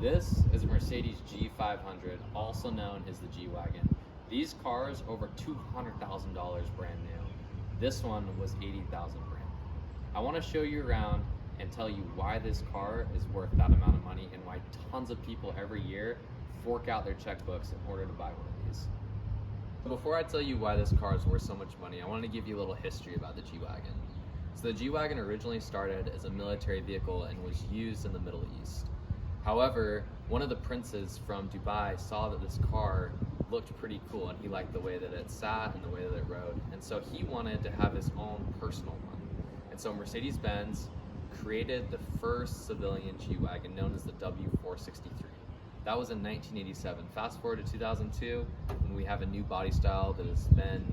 This is a Mercedes G500, also known as the G-Wagon. These cars over $200,000 brand new. This one was $80,000 brand new. I want to show you around and tell you why this car is worth that amount of money and why tons of people every year fork out their checkbooks in order to buy one of these. Before I tell you why this car is worth so much money, I want to give you a little history about the G-Wagon. So the G-Wagon originally started as a military vehicle and was used in the Middle East. However, one of the princes from Dubai saw that this car looked pretty cool and he liked the way that it sat and the way that it rode. And so he wanted to have his own personal one. And so Mercedes-Benz created the first civilian G-Wagon known as the W463. That was in 1987. Fast forward to 2002, and we have a new body style that has been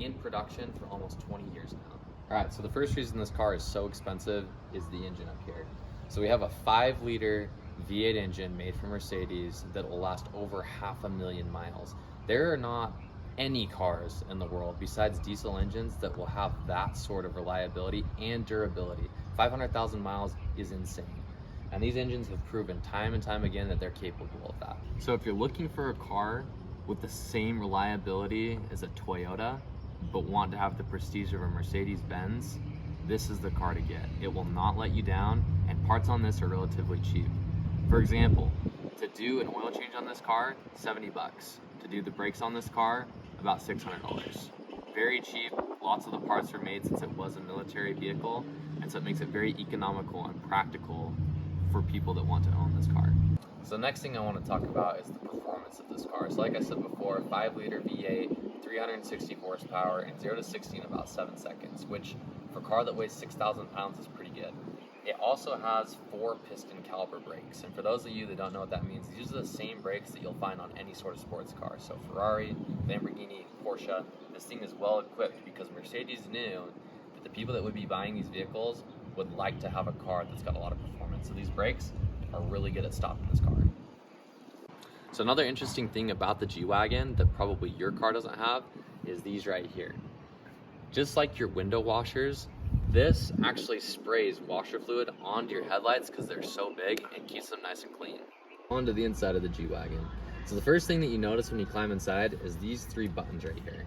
in production for almost 20 years now. All right, so the first reason this car is so expensive is the engine up here. So we have a 5-liter V8 engine made for Mercedes that will last over 500,000 miles. There are not any cars in the world besides diesel engines that will have that sort of reliability and durability. 500,000 miles is insane. And these engines have proven time and time again that they're capable of that. So if you're looking for a car with the same reliability as a Toyota, but want to have the prestige of a Mercedes-Benz, this is the car to get. It will not let you down, and parts on this are relatively cheap. For example, to do an oil change on this car, 70 bucks. To do the brakes on this car, about $600. Very cheap. Lots of the parts are made since it was a military vehicle, and so it makes it very economical and practical for people that want to own this car. So the next thing I want to talk about is the performance of this car. So like I said before, 5-liter V8, 360 horsepower, and 0 to 60 in about 7 seconds, which for a car that weighs 6,000 pounds is pretty good. It also has 4 piston caliper brakes, and for those of you that don't know what that means, these are the same brakes that you'll find on any sort of sports car. So Ferrari, Lamborghini, Porsche, this thing is well equipped because Mercedes knew that the people that would be buying these vehicles would like to have a car that's got a lot of performance. So these brakes are really good at stopping this car. So another interesting thing about the G-Wagon that probably your car doesn't have is these right here. Just like your window washers, this actually sprays washer fluid onto your headlights because they're so big and keeps them nice and clean. Onto the inside of the G-Wagon. So the first thing that you notice when you climb inside is these 3 buttons right here.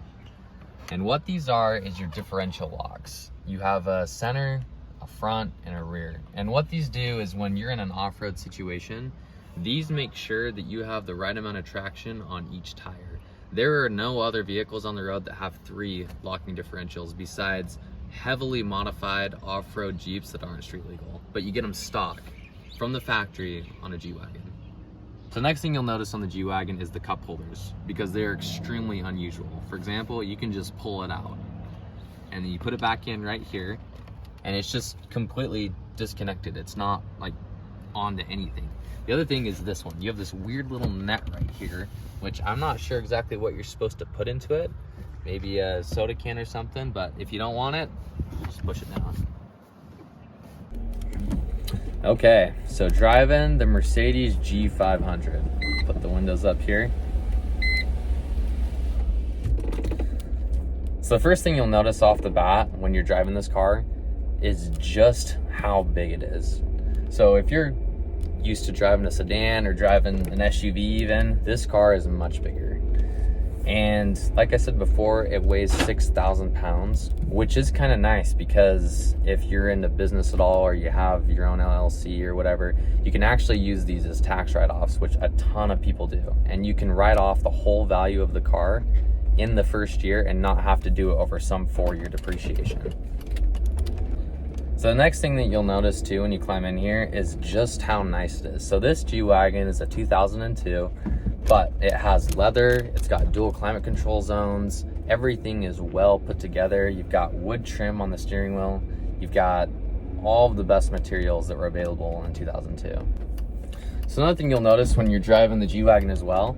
And what these are is your differential locks. You have a center, a front, and a rear. And what these do is when you're in an off-road situation, these make sure that you have the right amount of traction on each tire. There are no other vehicles on the road that have 3 locking differentials besides heavily modified off-road Jeeps that aren't street legal, but you get them stock from the factory on a G-Wagon. So next thing you'll notice on the G-Wagon is the cup holders, because they're extremely unusual. For example, you can just pull it out and then you put it back in right here and it's just completely disconnected. It's not like onto anything. The other thing is this one. You have this weird little net right here, which I'm not sure exactly what you're supposed to put into it. Maybe a soda can or something, but if you don't want it, just push it down. Okay, so driving the Mercedes G500. Put the windows up here. So the first thing you'll notice off the bat when you're driving this car is just how big it is. So if you're used to driving a sedan or driving an SUV even, this car is much bigger. And like I said before, it weighs 6,000 pounds, which is kind of nice because if you're into business at all or you have your own LLC or whatever, you can actually use these as tax write-offs, which a ton of people do. And you can write off the whole value of the car in the first year and not have to do it over some 4-year depreciation. So the next thing that you'll notice too when you climb in here is just how nice it is. So this G-Wagon is a 2002, but it has leather, it's got dual climate control zones, everything is well put together. You've got wood trim on the steering wheel, you've got all of the best materials that were available in 2002. So another thing you'll notice when you're driving the G-Wagon as well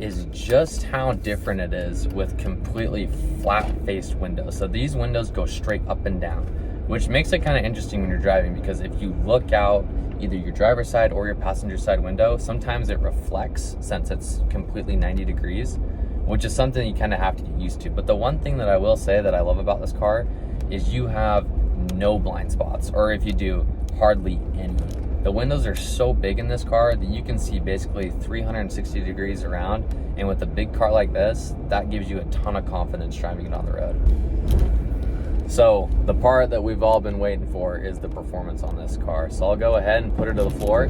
is just how different it is with completely flat-faced windows. So these windows go straight up and down, which makes it kind of interesting when you're driving because if you look out either your driver's side or your passenger side window, sometimes it reflects since it's completely 90 degrees, which is something you kind of have to get used to. But the one thing that I will say that I love about this car is you have no blind spots, or if you do, hardly any. The windows are so big in this car that you can see basically 360 degrees around, and with a big car like this, that gives you a ton of confidence driving it on the road. So the part that we've all been waiting for is the performance on this car. So I'll go ahead and put her to the floor.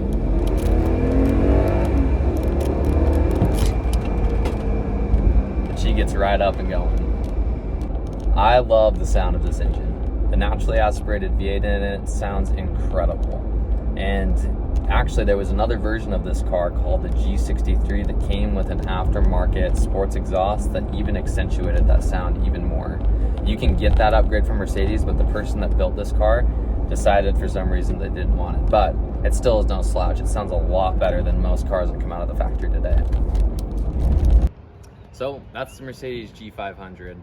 And she gets right up and going. I love the sound of this engine. The naturally aspirated V8 in it sounds incredible. And actually there was another version of this car called the G63 that came with an aftermarket sports exhaust that even accentuated that sound even more. You can get that upgrade from Mercedes, but the person that built this car decided for some reason they didn't want it. But it still is no slouch. It sounds a lot better than most cars that come out of the factory today. So that's the Mercedes G500.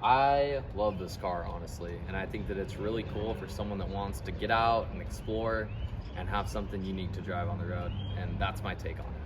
I love this car, honestly, and I think that it's really cool for someone that wants to get out and explore and have something unique to drive on the road, and that's my take on it.